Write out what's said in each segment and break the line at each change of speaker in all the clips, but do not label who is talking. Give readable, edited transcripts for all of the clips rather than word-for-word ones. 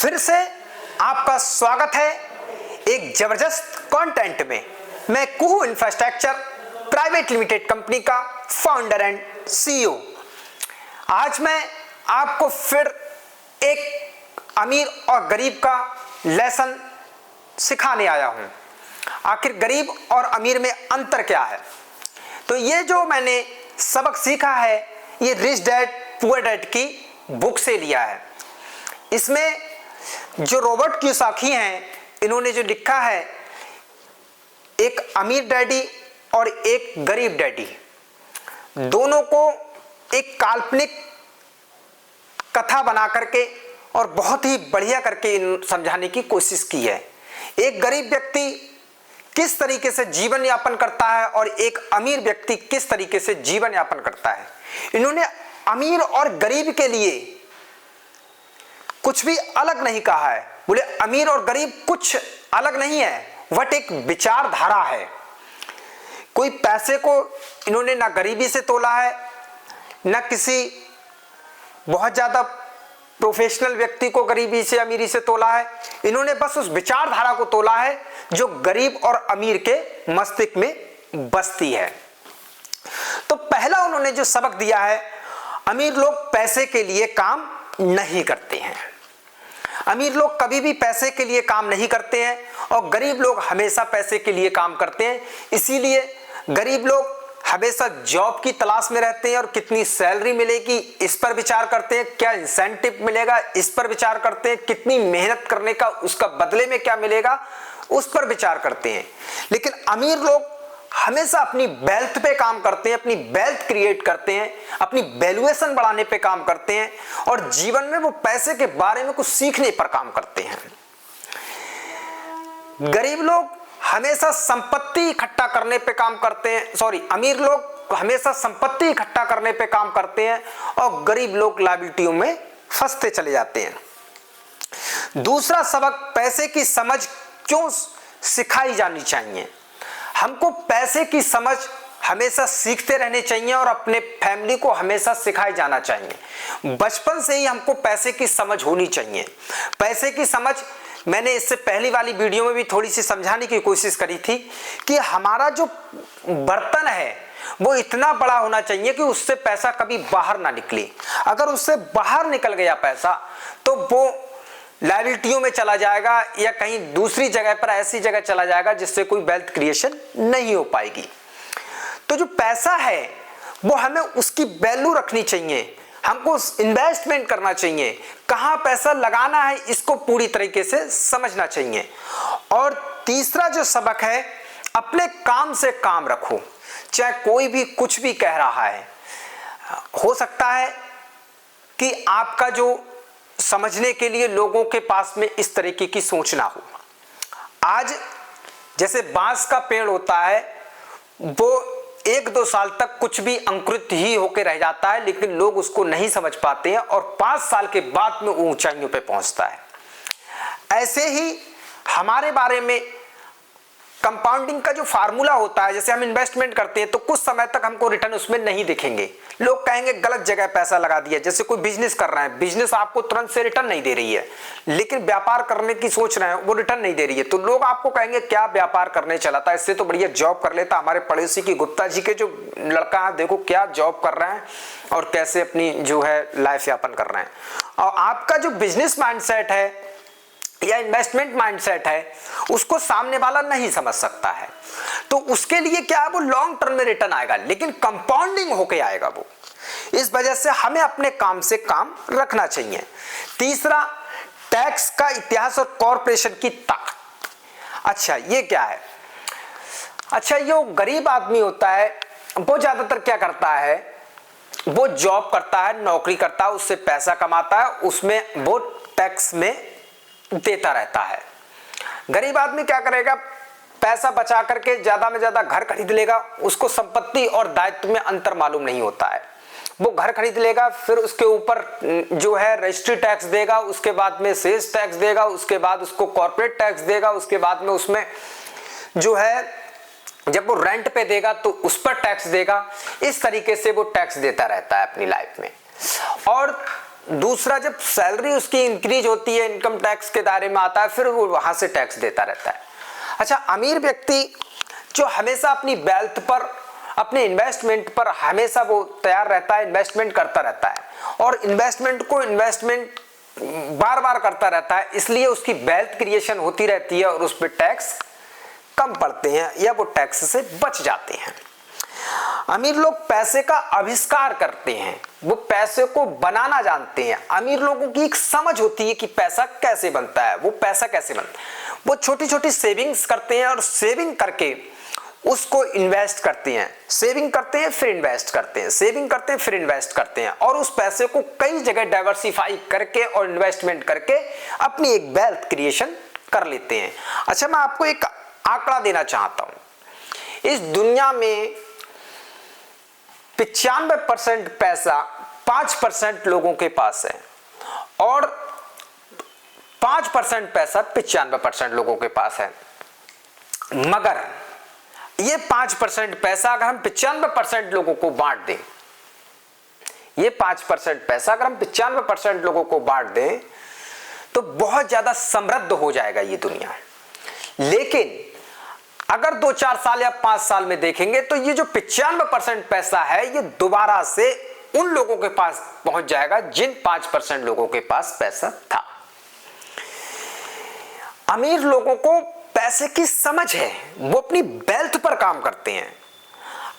फिर से आपका स्वागत है एक जबरदस्त कंटेंट में। मैं कुहू इंफ्रास्ट्रक्चर प्राइवेट लिमिटेड कंपनी का फाउंडर एंड सीईओ। आज मैं आपको फिर एक अमीर और गरीब का लेसन सिखाने आया हूं। आखिर गरीब और अमीर में अंतर क्या है? तो ये जो मैंने सबक सीखा है ये रिच डैड पुअर डैड की बुक से लिया है। इसमें जो रॉबर्ट कियोसाकी हैं, इन्होंने जो लिखा है, एक अमीर डैडी और एक गरीब डैडी, दोनों को एक काल्पनिक कथा बना करके और बहुत ही बढ़िया करके समझाने की कोशिश की है। एक गरीब व्यक्ति किस तरीके से जीवन यापन करता है और एक अमीर व्यक्ति किस तरीके से जीवन यापन करता है। इन्होंने अमीर और गरीब के लिए कुछ भी अलग नहीं कहा है। बोले अमीर और गरीब कुछ अलग नहीं है, वट एक विचारधारा है। कोई पैसे को इन्होंने ना गरीबी से तोला है, ना किसी बहुत ज्यादा प्रोफेशनल व्यक्ति को गरीबी से अमीरी से तोला है। इन्होंने बस उस विचारधारा को तोला है जो गरीब और अमीर के मस्तिष्क में बसती है। तो पहला उन्होंने जो सबक दिया है, अमीर लोग पैसे के लिए काम नहीं करते हैं। अमीर लोग कभी भी पैसे के लिए काम नहीं करते हैं और गरीब लोग हमेशा पैसे के लिए काम करते हैं। इसीलिए गरीब लोग हमेशा जॉब की तलाश में रहते हैं और कितनी सैलरी मिलेगी इस पर विचार करते हैं, क्या इंसेंटिव मिलेगा इस पर विचार करते हैं, कितनी मेहनत करने का उसका बदले में क्या मिलेगा उस पर विचार करते हैं। लेकिन अमीर लोग हमेशा अपनी वेल्थ पे काम करते हैं, अपनी वेल्थ क्रिएट करते हैं, अपनी वैल्यूएशन बढ़ाने पे काम करते हैं और जीवन में वो पैसे के बारे में कुछ सीखने पर काम करते हैं। गरीब लोग हमेशा संपत्ति इकट्ठा करने पे काम करते हैं, अमीर लोग हमेशा संपत्ति इकट्ठा करने पे काम करते हैं और गरीब लोग लायबिलिटियों में फंसते चले जाते हैं। दूसरा सबक, पैसे की समझ क्यों सिखाई जानी चाहिए। हमको पैसे की समझ हमेशा सीखते रहने चाहिए और अपने फैमिली को हमेशा सिखाए जाना चाहिए। बचपन से ही हमको पैसे की समझ होनी चाहिए। पैसे की समझ मैंने इससे पहली वाली वीडियो में भी थोड़ी सी समझाने की कोशिश करी थी कि हमारा जो बर्तन है वो इतना बड़ा होना चाहिए कि उससे पैसा कभी बाहर ना निकले। अगर उससे बाहर निकल गया पैसा तो वो लायबिलिटियों में चला जाएगा या कहीं दूसरी जगह पर ऐसी जगह चला जाएगा जिससे कोई वेल्थ क्रिएशन नहीं हो पाएगी। तो जो पैसा है वो हमें उसकी वैल्यू रखनी चाहिए, हमको इन्वेस्टमेंट करना चाहिए, कहाँ पैसा लगाना है इसको पूरी तरीके से समझना चाहिए। और तीसरा जो सबक है, अपने काम से काम रखो। चाहे कोई भी कुछ भी कह रहा है, हो सकता है कि आपका जो समझने के लिए लोगों के पास में इस तरीके की सोच ना हो। आज जैसे बांस का पेड़ होता है वो 1-2 साल तक कुछ भी अंकुरित ही होकर रह जाता है, लेकिन लोग उसको नहीं समझ पाते हैं और 5 साल के बाद में ऊंचाइयों पे पहुंचता है। ऐसे ही हमारे बारे में कंपाउंडिंग का जो फार्मूला होता है, जैसे हम इन्वेस्टमेंट करते हैं तो कुछ समय तक हमको रिटर्न उसमें नहीं दिखेंगे। लोग कहेंगे गलत जगह पैसा लगा दिया। जैसे कोई बिजनेस कर रहे हैं, बिजनेस आपको तुरंत से रिटर्न नहीं दे रही है, लेकिन व्यापार करने की सोच रहे हैं वो रिटर्न नहीं दे रही है, तो लोग आपको कहेंगे क्या व्यापार करने चला था, इससे तो बढ़िया जॉब कर लेता। हमारे पड़ोसी की गुप्ता जी के जो लड़का है देखो क्या जॉब कर रहे हैं और कैसे अपनी जो है लाइफ यापन कर रहे हैं। और आपका जो बिजनेस माइंडसेट है या इन्वेस्टमेंट माइंडसेट है उसको सामने वाला नहीं समझ सकता है, तो उसके लिए क्या है, वो लॉन्ग टर्म में रिटर्न आएगा लेकिन कंपाउंडिंग होके आएगा वो। इस वजह से हमें अपने काम से काम रखना चाहिए। तीसरा, टैक्स का इतिहास और कॉर्पोरेशन की ताकत। अच्छा ये क्या है? अच्छा, ये गरीब आदमी होता है वो ज्यादातर क्या करता है, वो जॉब करता है, नौकरी करता है, उससे पैसा कमाता है, उसमें वो टैक्स में देता रहता है। गरीब आदमी क्या करेगा, पैसा बचा करके ज्यादा में ज्यादा घर खरीद लेगा। उसको संपत्ति और दायित्व में अंतर मालूम नहीं होता है। वो घर खरीद लेगा, फिर उसके ऊपर जो है रजिस्ट्री टैक्स देगा, उसके बाद में सेल्स टैक्स देगा, उसके बाद उसको कॉर्पोरेट टैक्स देगा, उसके बाद में उसमें जो है जब वो रेंट पे देगा तो उस पर टैक्स देगा। इस तरीके से वो टैक्स देता रहता है अपनी लाइफ में। और दूसरा जब सैलरी उसकी इंक्रीज होती है, इनकम टैक्स के दायरे में आता है, फिर वो वहां से टैक्स देता रहता है। अच्छा, अमीर व्यक्ति जो हमेशा अपनी वेल्थ पर, अपने इन्वेस्टमेंट पर हमेशा वो तैयार रहता है, इन्वेस्टमेंट करता रहता है और इन्वेस्टमेंट बार बार करता रहता है, इसलिए उसकी वेल्थ क्रिएशन होती रहती है और उस पर टैक्स कम पड़ते हैं या वो टैक्स से बच जाते हैं। अमीर लोग पैसे का आविष्कार करते हैं, वो पैसे को बनाना जानते हैं। अमीर लोगों की एक समझ होती है कि पैसा कैसे बनता है, वो पैसा कैसे बनता है। वो छोटी छोटी सेविंग्स करते हैं और सेविंग करके उसको इन्वेस्ट करते हैं, सेविंग करते हैं फिर इन्वेस्ट करते हैं, सेविंग करते हैं फिर इन्वेस्ट करते हैं और उस पैसे को कई जगह डाइवर्सिफाई करके और इन्वेस्टमेंट करके अपनी एक वेल्थ क्रिएशन कर लेते हैं। अच्छा, मैं आपको एक आंकड़ा देना चाहता हूं। इस दुनिया में 95% पैसा 5% लोगों के पास है और 5% पैसा 95% लोगों के पास है। मगर ये 5% पैसा अगर हम 95% लोगों को बांट दें, ये 5% पैसा अगर हम 95% लोगों को बांट दें तो बहुत ज्यादा समृद्ध हो जाएगा ये दुनिया। लेकिन अगर 2-4 साल या 5 साल में देखेंगे तो ये जो 95% पैसा है ये दोबारा से उन लोगों के पास पहुंच जाएगा जिन 5% लोगों के पास पैसा था। अमीर लोगों को पैसे की समझ है, वो अपनी वेल्थ पर काम करते हैं।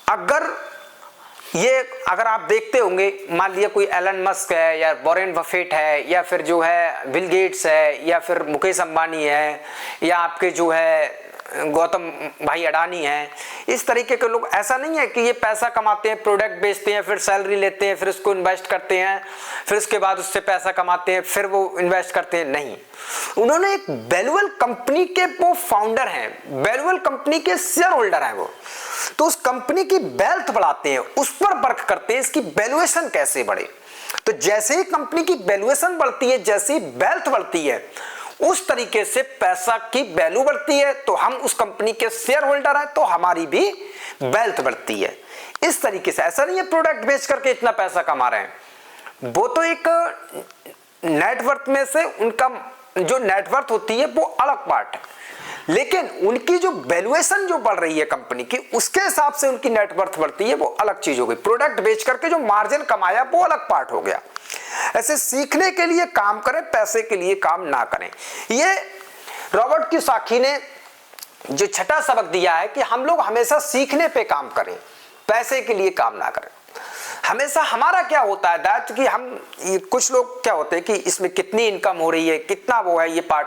अगर आप देखते होंगे, मान लिया कोई एलन मस्क है या वॉरेन बफेट है या फिर जो है बिल गेट्स है या फिर मुकेश अंबानी है या आपके जो है गौतम भाई अडानी है, इस तरीके के लोग, ऐसा नहीं है कि ये पैसा कमाते हैं, प्रोडक्ट बेचते हैं, फिर सैलरी लेते हैं, फिर उसको इन्वेस्ट करते हैं, फिर उसके बाद उससे पैसा कमाते हैं, फिर वो इन्वेस्ट करते हैं। नहीं, उन्होंने एक वैल्यूएबल कंपनी के वो फाउंडर हैं, वैल्यूएबल कंपनी के शेयर होल्डर हैं वो, तो उस कंपनी की वेल्थ बढ़ाते हैं, उस पर वर्क करते हैं, इसकी वैल्यूएशन कैसे बढ़े। तो जैसे ही कंपनी की वैल्यूएशन बढ़ती है, जैसे ही वेल्थ बढ़ती है, उस तरीके से पैसा की वैल्यू बढ़ती है। तो हम उस कंपनी के शेयर होल्डर हैं तो हमारी भी वेल्थ बढ़ती है। इस तरीके से, ऐसा नहीं है प्रोडक्ट बेच करके इतना पैसा कमा रहे हैं, वो तो एक नेटवर्थ में से उनका जो नेटवर्थ होती है वो अलग पार्ट है, लेकिन उनकी जो वैल्यूएशन जो बढ़ रही है कंपनी की, उसके हिसाब से उनकी नेटवर्थ बढ़ती है, वो अलग चीज हो गई। प्रोडक्ट बेच करके जो मार्जिन कमाया वो अलग पार्ट हो गया। ऐसे सीखने के लिए काम करें, पैसे के लिए काम ना करें। ये रॉबर्ट कियोसाकी ने जो छठा सबक दिया है कि हम लोग हमेशा सीखने पे काम करें, पैसे के लिए काम ना करें। हमेशा हमारा क्या होता है दैट कि ये कुछ लोग क्या होते हैं कि इसमें कितनी इनकम हो रही है, कितना वो है, ये पार्ट।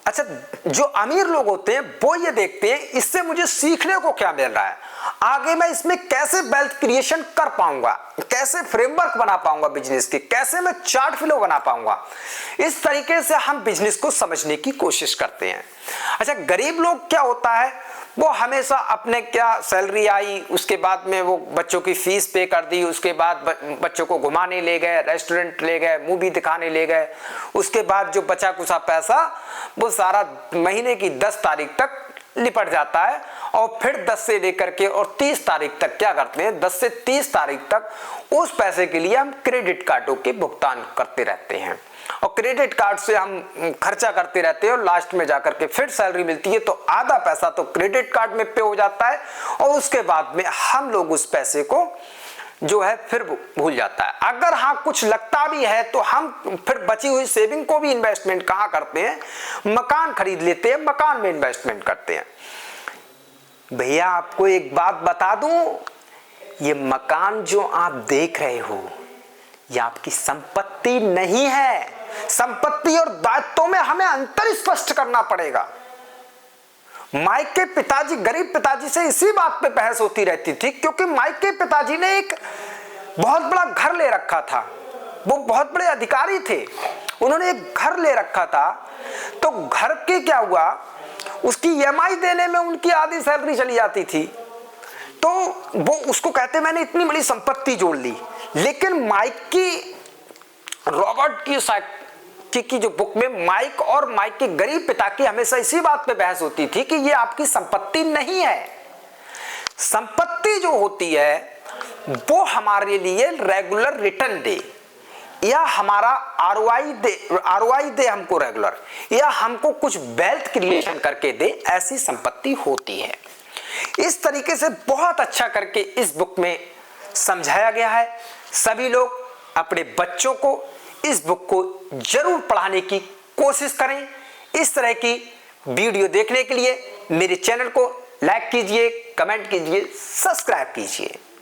अच्छा, जो अमीर लोग होते हैं वो ये देखते हैं इससे मुझे सीखने को क्या मिल रहा है, आगे मैं इसमें कैसे वेल्थ क्रिएशन कर पाऊंगा, कैसे फ्रेमवर्क बना पाऊंगा बिजनेस के, कैसे मैं चार्ट फ्लो बना पाऊंगा। इस तरीके से हम बिजनेस को समझने की कोशिश करते हैं। अच्छा, गरीब लोग क्या होता है, वो हमेशा अपने क्या सैलरी आई, उसके बाद में वो बच्चों की फीस पे कर दी, उसके बाद बच्चों को घुमाने ले गए, रेस्टोरेंट ले गए, मूवी दिखाने ले गए, उसके बाद जो बचा कुचा पैसा वो सारा महीने की 10 तारीख तक निपट जाता है और फिर 10 से लेकर के और 30 तारीख तक क्या करते हैं, 10 से 30 तारीख तक उस पैसे के लिए हम क्रेडिट कार्डों के भुगतान करते रहते हैं और क्रेडिट कार्ड से हम खर्चा करते रहते हैं और लास्ट में जाकर के फिर सैलरी मिलती है तो आधा पैसा तो क्रेडिट कार्ड में पे हो जाता है और उसके बाद में हम लोग उस पैसे को जो है फिर भूल जाता है। अगर हाँ कुछ लगता भी है तो हम फिर बची हुई सेविंग को भी इन्वेस्टमेंट कहाँ करते हैं, मकान खरीद लेते हैं, मकान में इन्वेस्टमेंट करते हैं। भैया आपको एक बात बता दूं, ये मकान जो आप देख रहे हो ये आपकी संपत्ति नहीं है। संपत्ति और दायित्व में हमें अंतर स्पष्ट करना पड़ेगा। माइक के पिताजी, गरीब पिताजी से इसी बात पे बहस होती रहती थी क्योंकि माइक के पिताजी ने एक बहुत बड़ा घर ले रखा था, वो बहुत बड़े अधिकारी थे, उन्होंने एक घर ले रखा था। तो घर के क्या हुआ, उसकी ईएमआई देने में उनकी आधी सैलरी चली जाती थी, तो वो उसको कहते मैंने इतनी बड़ी संपत्ति जोड़ ली। लेकिन माइक की, रॉबर्ट की जो बुक में माइक और माइक के गरीब पिता की हमेशा इसी बात पे बहस होती थी कि ये आपकी संपत्ति नहीं है। संपत्ति जो होती है वो हमारे लिए रेगुलर रिटर्न दे, या हमारा आरओआई दे हमको रेगुलर, या हमको कुछ वेल्थ क्रिएशन करके दे, ऐसी संपत्ति होती है। इस तरीके से बहुत अच्छा करके इस बुक में समझाया गया है। सभी लोग अपने बच्चों को इस बुक को जरूर पढ़ाने की कोशिश करें। इस तरह की वीडियो देखने के लिए मेरे चैनल को लाइक कीजिए, कमेंट कीजिए, सब्सक्राइब कीजिए।